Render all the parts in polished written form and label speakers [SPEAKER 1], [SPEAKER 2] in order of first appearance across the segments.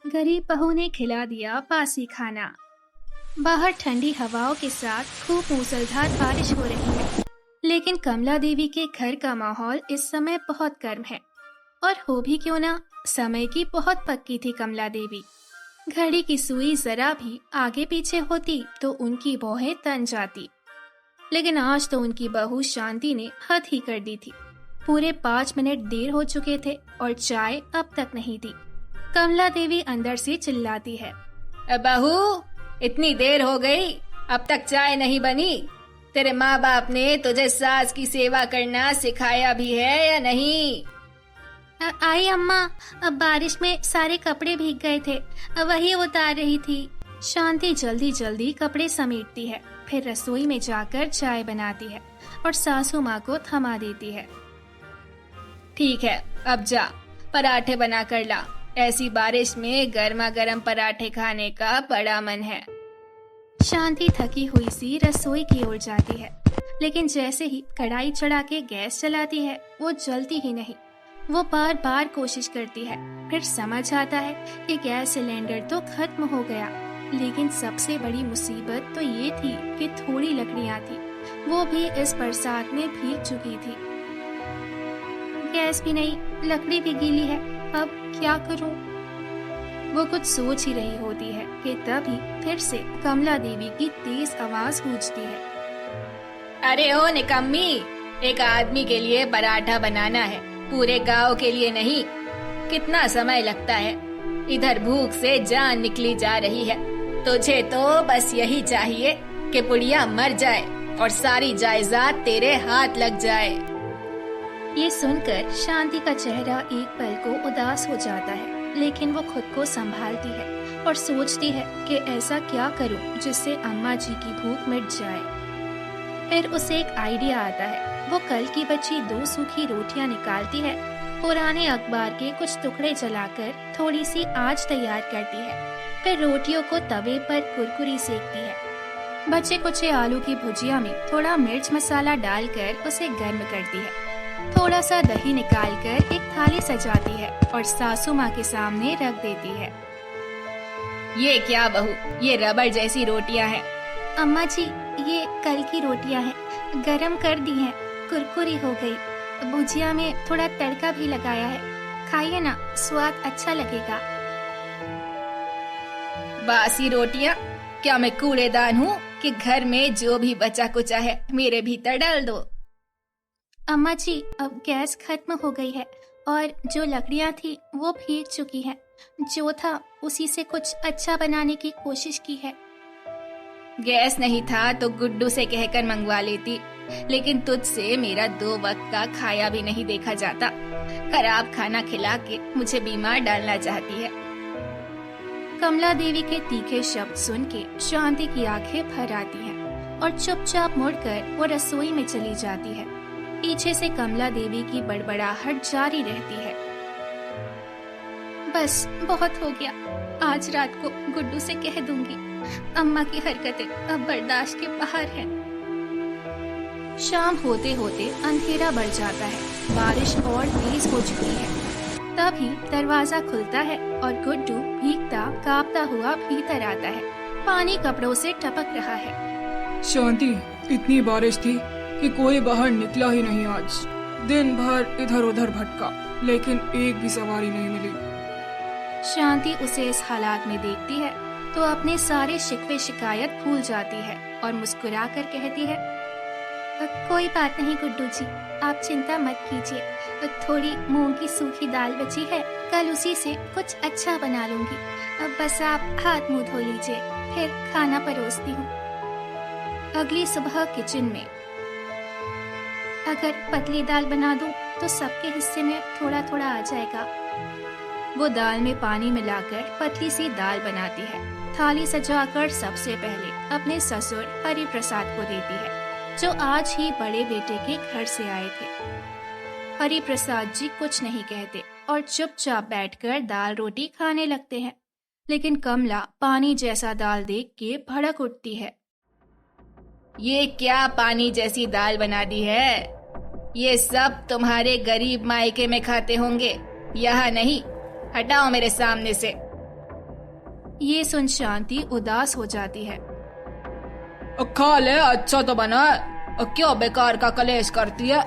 [SPEAKER 1] गरीब बहू ने खिला दिया बासी खाना। बाहर ठंडी हवाओं के साथ खूब मूसलधार बारिश हो रही है, लेकिन कमला देवी के घर का माहौल इस समय बहुत गर्म है। और हो भी क्यों ना, समय की बहुत पक्की थी कमला देवी। घड़ी की सुई जरा भी आगे पीछे होती तो उनकी भौहें तन जाती, लेकिन आज तो उनकी बहू शांति ने हद ही कर दी थी। पूरे 5 मिनट देर हो चुके थे और चाय अब तक नहीं थी। कमला देवी अंदर से चिल्लाती है,
[SPEAKER 2] बहू, इतनी देर हो गई, अब तक चाय नहीं बनी? तेरे माँ बाप ने तुझे सास की सेवा करना सिखाया भी है या नहीं?
[SPEAKER 1] आई अम्मा, अब बारिश में सारे कपड़े भीग गए थे, वही उतार रही थी। शांति जल्दी जल्दी कपड़े समेटती है, फिर रसोई में जाकर चाय बनाती है और सासू माँ को थमा देती है।
[SPEAKER 2] ठीक है, अब जा, पराठे बना कर ला। ऐसी बारिश में गर्मा गर्म पराठे खाने का बड़ा मन है।
[SPEAKER 1] शांति थकी हुई सी रसोई की ओर जाती है, लेकिन जैसे ही कढ़ाई चढ़ा के गैस चलाती है वो जलती ही नहीं। वो बार बार कोशिश करती है, फिर समझ आता है कि गैस सिलेंडर तो खत्म हो गया। लेकिन सबसे बड़ी मुसीबत तो ये थी कि थोड़ी लकड़ियाँ थी, वो भी इस बरसात में भीग चुकी थी। गैस भी नहीं, लकड़ी भी गीली है, अब क्या करूं? वो कुछ सोच ही रही होती है कि तभी फिर से कमला देवी की तेज आवाज गूंजती है।
[SPEAKER 2] अरे ओ निकम्मी, एक आदमी के लिए पराठा बनाना है, पूरे गांव के लिए नहीं। कितना समय लगता है, इधर भूख से जान निकली जा रही है। तुझे तो बस यही चाहिए कि पुड़िया मर जाए और सारी जायदाद तेरे हाथ लग जाए।
[SPEAKER 1] ये सुनकर शांति का चेहरा एक पल को उदास हो जाता है, लेकिन वो खुद को संभालती है और सोचती है कि ऐसा क्या करूं जिससे अम्मा जी की भूख मिट जाए। फिर उसे एक आइडिया आता है। वो कल की बची 2 सूखी रोटियां निकालती है, पुराने अखबार के कुछ टुकड़े जलाकर थोड़ी सी आंच तैयार करती है, फिर रोटियों को तवे पर कुरकुरी सेकती है। बचे कुचे आलू की भुजिया में थोड़ा मिर्च मसाला डालकर उसे गर्म करती है। थोड़ा सा दही निकालकर एक थाली सजाती है और सासू माँ के सामने रख देती है।
[SPEAKER 2] ये क्या बहू, ये रबड़ जैसी रोटियां हैं।
[SPEAKER 1] अम्मा जी, ये कल की रोटियां हैं, गरम कर दी हैं, कुरकुरी हो गई। भुजिया में थोड़ा तड़का भी लगाया है, खाइए ना, स्वाद अच्छा लगेगा।
[SPEAKER 2] बासी रोटियां? क्या मैं कूड़ेदान हूँ कि घर में जो भी बचा कुचा है मेरे भीतर डाल दो?
[SPEAKER 1] अम्मा जी, अब गैस खत्म हो गई है और जो लकड़ियाँ थी वो भीग चुकी हैं। जो था उसी से कुछ अच्छा बनाने की कोशिश की है।
[SPEAKER 2] गैस नहीं था तो गुड्डू से कहकर मंगवा लेती, लेकिन तुझसे मेरा 2 वक्त का खाया भी नहीं देखा जाता। खराब खाना खिला के मुझे बीमार डालना चाहती है।
[SPEAKER 1] कमला देवी के तीखे शब्द सुन के शांति की आंखें भर आती हैं और चुपचाप मुड़कर वो रसोई में चली जाती है। पीछे से कमला देवी की बड़बड़ाहट जारी रहती है। बस बहुत हो गया, आज रात को गुड्डू से कह दूंगी। अम्मा की हरकतें अब बर्दाश्त के बाहर हैं। शाम होते होते अंधेरा बढ़ जाता है, बारिश और तेज हो चुकी है। तभी दरवाजा खुलता है और गुड्डू भीगता कांपता हुआ भीतर आता है। पानी कपड़ों से टपक रहा है।
[SPEAKER 3] शांति, इतनी बारिश थी कि कोई बाहर निकला ही नहीं। आज दिन भर इधर उधर भटका, लेकिन एक भी सवारी नहीं मिली।
[SPEAKER 1] शांति उसे इस हालात में देखती है तो अपने सारे शिकवे शिकायत भूल जाती है और मुस्कुरा कर कहती है, कोई बात नहीं गुड्डू जी, आप चिंता मत कीजिए। थोड़ी मूंग की सूखी दाल बची है, कल उसी से कुछ अच्छा बना लूंगी। बस आप हाथ मुंह धो लीजिए, फिर खाना परोसती हूँ। अगली सुबह किचन में, अगर पतली दाल बना दूं तो सबके हिस्से में थोड़ा थोड़ा आ जाएगा। वो दाल में पानी मिलाकर पतली सी दाल बनाती है। थाली सजाकर सबसे पहले अपने ससुर हरि प्रसाद को देती है, जो आज ही बड़े बेटे के घर से आए थे। हरि प्रसाद जी कुछ नहीं कहते और चुपचाप बैठकर दाल रोटी खाने लगते हैं, लेकिन कमला पानी जैसा दाल देख के भड़क उठती है।
[SPEAKER 2] ये क्या पानी जैसी दाल बना दी है? ये सब तुम्हारे गरीब मायके में खाते होंगे, यहाँ नहीं। हटाओ मेरे सामने से।
[SPEAKER 1] ये सुन शांति उदास हो जाती है।
[SPEAKER 2] खा ले, अच्छा तो बना है, क्यों बेकार का कलेश करती है?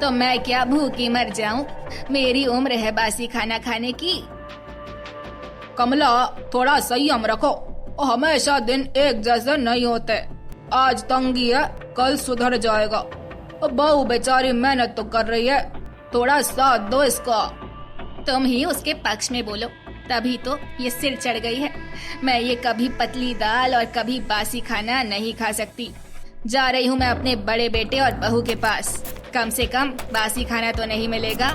[SPEAKER 2] तो मैं क्या भूखी मर जाऊं? मेरी उम्र है बासी खाना खाने की। कमला, थोड़ा संयम रखो, हमेशा दिन एक जैसे नहीं होते। आज तंगी है, कल सुधर जाएगा। बहू बेचारी मेहनत तो कर रही है, थोड़ा साथ दो इसका।
[SPEAKER 1] तुम ही उसके पक्ष में बोलो, तभी तो ये सिर चढ़ गई है। मैं ये कभी पतली दाल और कभी बासी खाना नहीं खा सकती। जा रही हूँ मैं अपने बड़े बेटे और बहू के पास, कम से कम बासी खाना तो नहीं मिलेगा।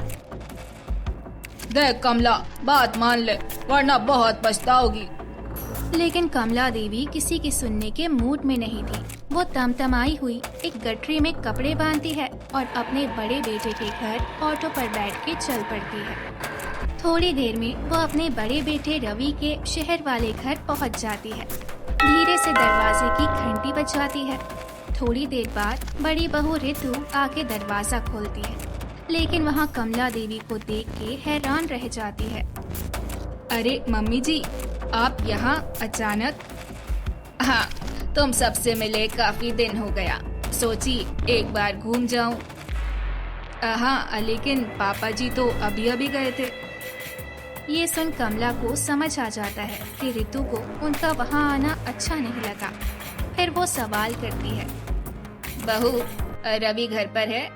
[SPEAKER 2] देख कमला, बात मान ले, वरना बहुत पछताओगी।
[SPEAKER 1] लेकिन कमला देवी किसी की सुनने के मूड में नहीं थी। वो तमतमाई हुई एक गठरी में कपड़े बांधती है और अपने बड़े बेटे के घर ऑटो पर बैठ के चल पड़ती है। थोड़ी देर में वो अपने बड़े बेटे रवि के शहर वाले घर पहुंच जाती है। धीरे से दरवाजे की घंटी बजाती है। थोड़ी देर बाद बड़ी बहू रितु आके दरवाजा खोलती है, लेकिन वहाँ कमला देवी को देख के हैरान रह जाती है।
[SPEAKER 2] अरे मम्मी जी, आप यहाँ अचानक? हाँ, तुम सबसे मिले काफी दिन हो गया, सोची एक बार घूम जाऊं। हाँ, लेकिन पापा जी तो अभी अभी गए थे।
[SPEAKER 1] ये सुन कमला को समझ आ जाता है कि रितु को उनका वहाँ आना अच्छा नहीं लगा। फिर वो सवाल करती है,
[SPEAKER 2] बहू, रवि घर पर है?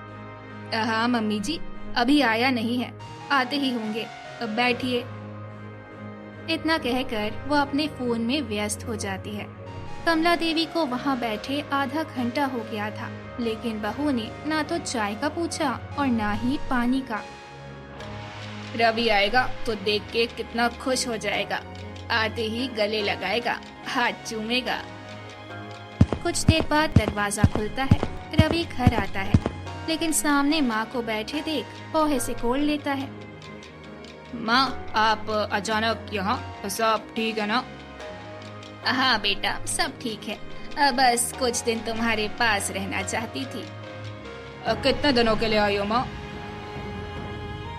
[SPEAKER 1] हाँ मम्मी जी, अभी आया नहीं है, आते ही होंगे, अब बैठिए। इतना कहकर वो अपने फोन में व्यस्त हो जाती है। कमला देवी को वहाँ बैठे आधा घंटा हो गया था, लेकिन बहू ने ना तो चाय का पूछा और ना ही पानी का।
[SPEAKER 2] रवि आएगा तो देख के कितना खुश हो जाएगा, आते ही गले लगाएगा, हाथ चूमेगा।
[SPEAKER 1] कुछ देर बाद दरवाजा खुलता है। रवि घर आता है, लेकिन सामने माँ को बैठे देख पोहे से कोड़ लेता है।
[SPEAKER 2] माँ, आप अचानक यहाँ? सब ठीक है ना?
[SPEAKER 1] हाँ बेटा, सब ठीक है, बस कुछ दिन तुम्हारे पास रहना चाहती थी।
[SPEAKER 2] कितने दिनों के लिए आई हो माँ?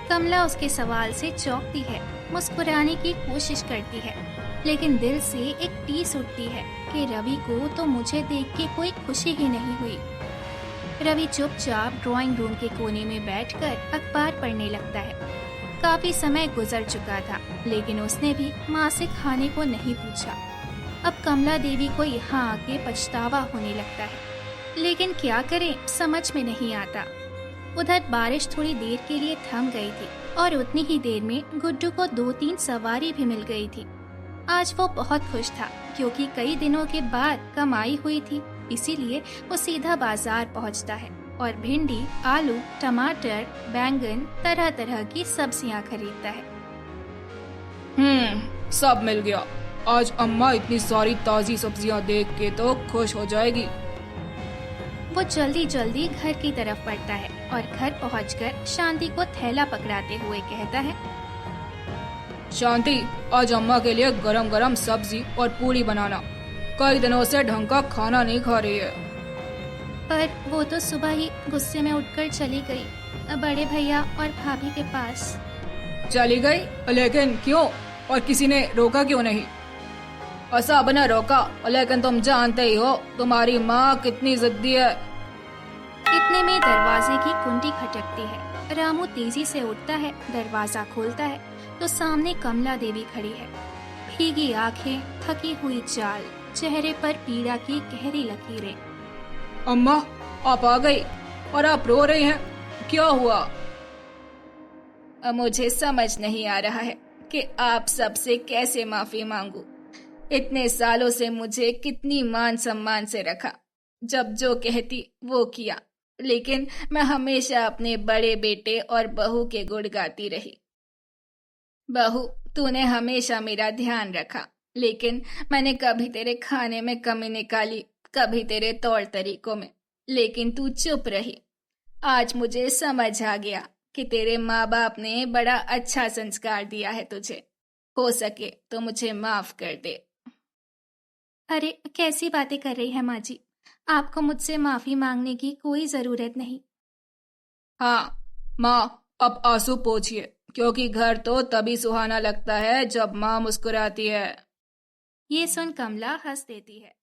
[SPEAKER 1] कमला उसके सवाल से चौंकती है, मुस्कुराने की कोशिश करती है, लेकिन दिल से एक टीस उठती है कि रवि को तो मुझे देख के कोई खुशी ही नहीं हुई। रवि चुपचाप ड्राइंग रूम के कोने में बैठकर अखबार पढ़ने लगता है। काफी समय गुजर चुका था, लेकिन उसने भी माँ से खाने को नहीं पूछा। अब कमला देवी को यहाँ आके पछतावा होने लगता है, लेकिन क्या करें समझ में नहीं आता। उधर बारिश थोड़ी देर के लिए थम गई थी और उतनी ही देर में गुड्डू को 2-3 सवारी भी मिल गई थी। आज वो बहुत खुश था, क्योंकि कई दिनों के बाद कमाई हुई थी, इसीलिए वो सीधा बाजार पहुंचता है और भिंडी, आलू, टमाटर, बैंगन, तरह तरह की सब्जियां खरीदता है।
[SPEAKER 2] सब मिल गया। आज अम्मा इतनी सारी ताजी सब्जियां देख के तो खुश हो जाएगी।
[SPEAKER 1] वो जल्दी जल्दी घर की तरफ बढ़ता है और घर पहुंचकर शांति को थैला पकड़ाते हुए कहता है,
[SPEAKER 2] शांति, आज अम्मा के लिए गरम गरम सब्जी और पूरी बनाना। कई दिनों से ढंग का खाना नहीं खा रही है।
[SPEAKER 1] पर वो तो सुबह ही गुस्से में उठकर चली गई, बड़े भैया और भाभी के पास।
[SPEAKER 2] चली गई? लेकिन क्यों? और किसी ने रोका क्यों नहीं? सब ने रोका, लेकिन तुम जानते ही हो तुम्हारी माँ कितनी जिद्दी है।
[SPEAKER 1] इतने में दरवाजे की कुंडी खटकती है। रामू तेजी से उठता है, दरवाजा खोलता है तो सामने कमला देवी खड़ी है। भीगी आंखें, थकी हुई चाल, चेहरे पर पीड़ा की गहरी लकीरें।
[SPEAKER 2] अम्मा, आप आ गई और आप रो रही हैं, क्या हुआ? मुझे समझ नहीं आ रहा है कि आप सबसे कैसे माफी मांगू। इतने सालों से मुझे कितनी मान सम्मान से रखा, जब जो कहती वो किया, लेकिन मैं हमेशा अपने बड़े बेटे और बहू के गुण गाती रही। बहू, तूने हमेशा मेरा ध्यान रखा, लेकिन मैंने कभी तेरे खाने में कमी निकाली, कभी तेरे तौर तरीकों में, लेकिन तू चुप रही। आज मुझे समझ आ गया कि तेरे माँ बाप ने बड़ा अच्छा संस्कार दिया है तुझे। हो सके तो मुझे माफ कर दे।
[SPEAKER 1] अरे कैसी बातें कर रही है माँ जी, आपको मुझसे माफी मांगने की कोई जरूरत नहीं।
[SPEAKER 2] हाँ माँ, अब आंसू पोंछिए, क्योंकि घर तो तभी सुहाना लगता है जब माँ मुस्कुराती है।
[SPEAKER 1] ये सुन कमला हंस देती है।